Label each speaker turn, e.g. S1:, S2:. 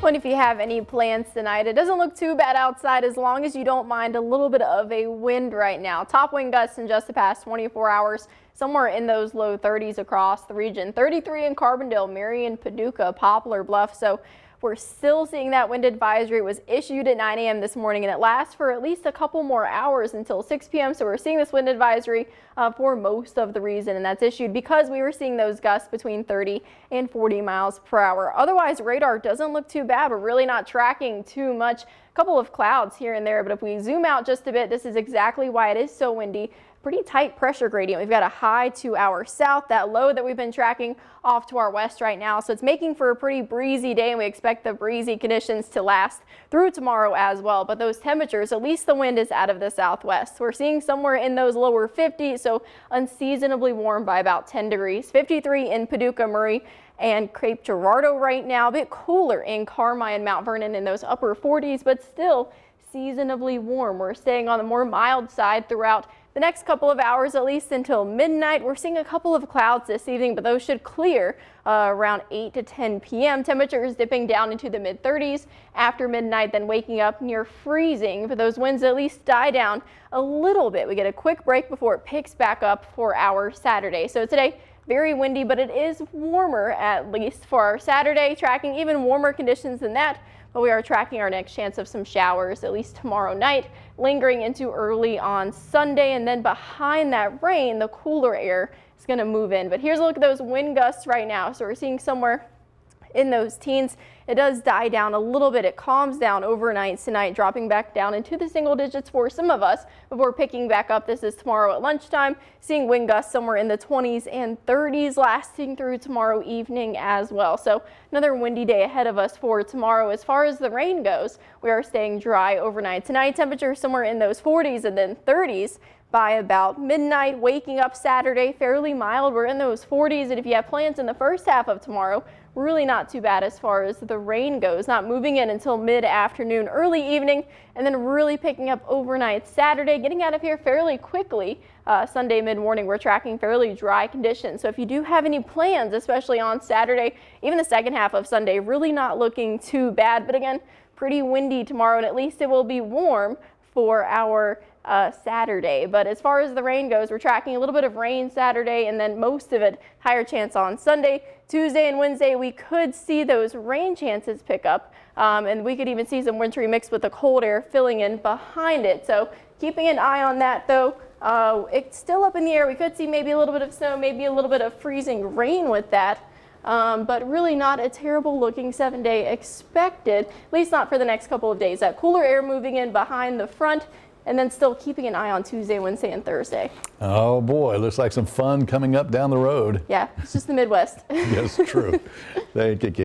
S1: Well, if you have any plans tonight, it doesn't look too bad outside as long as you don't mind a little bit of a wind right now. Top wind gusts in just the past 24 hours, somewhere in those low 30s across the region. 33 in Carbondale, Marion, Paducah, Poplar Bluff. So we're still seeing that wind advisory. It was issued at 9 a.m. this morning, and it lasts for at least a couple more hours until 6 p.m. So we're seeing this wind advisory for most of the region, and that's issued because we were seeing those gusts between 30 and 40 miles per hour. Otherwise, radar doesn't look too bad. We're really not tracking too much. A couple of clouds here and there, but if we zoom out just a bit, this is exactly why it is so windy. Pretty tight pressure gradient. We've got a high to our south, that low that we've been tracking off to our west right now. So it's making for a pretty breezy day, and we expect the breezy conditions to last through tomorrow as well. But those temperatures, at least the wind is out of the southwest. We're seeing somewhere in those lower 50s, so unseasonably warm by about 10 degrees. 53 in Paducah, Murray, and Cape Girardeau right now. A bit cooler in Carmi, Mount Vernon in those upper 40s, but still seasonably warm. We're staying on the more mild side throughout the next couple of hours, at least until midnight. We're seeing a couple of clouds this evening, but those should clear around 8 to 10 p.m. Temperatures dipping down into the mid 30s after midnight, then waking up near freezing. But those winds at least die down a little bit. We get a quick break before it picks back up for our Saturday. So today, very windy, but it is warmer, at least for our Saturday, tracking even warmer conditions than that. But we are tracking our next chance of some showers, at least tomorrow night, lingering into early on Sunday. And then behind that rain, the cooler air is going to move in. But here's a look at those wind gusts right now. So we're seeing somewhere in those teens. It does die down a little bit. It calms down overnight tonight, dropping back down into the single digits for some of us before picking back up. This is tomorrow at lunchtime, seeing wind gusts somewhere in the 20s and 30s lasting through tomorrow evening as well. So another windy day ahead of us for tomorrow. As far as the rain goes, we are staying dry overnight tonight. Temperature somewhere in those 40s and then 30s by about midnight. Waking up Saturday fairly mild. We're in those 40s, and if you have plans in the first half of tomorrow, really not too bad as far as the rain goes. Not moving in until mid-afternoon, early evening, and then really picking up overnight Saturday. Getting out of here fairly quickly. Sunday mid-morning, we're tracking fairly dry conditions. So if you do have any plans, especially on Saturday, even the second half of Sunday, really not looking too bad. But again, pretty windy tomorrow, and at least it will be warm for our Saturday. But as far as the rain goes, we're tracking a little bit of rain Saturday, and then most of it higher chance on Sunday. Tuesday and Wednesday, we could see those rain chances pick up, and we could even see some wintry mixed with the cold air filling in behind it. So keeping an eye on that, though. It's still up in the air. We could see maybe a little bit of snow, maybe a little bit of freezing rain with that. But really not a terrible looking 7-day expected, at least not for the next couple of days. That cooler air moving in behind the front, and then still keeping an eye on Tuesday, Wednesday, and Thursday.
S2: Oh boy, looks like some fun coming up down the road.
S1: Yeah, it's just the Midwest.
S2: Yes, true. Thank you, Kate.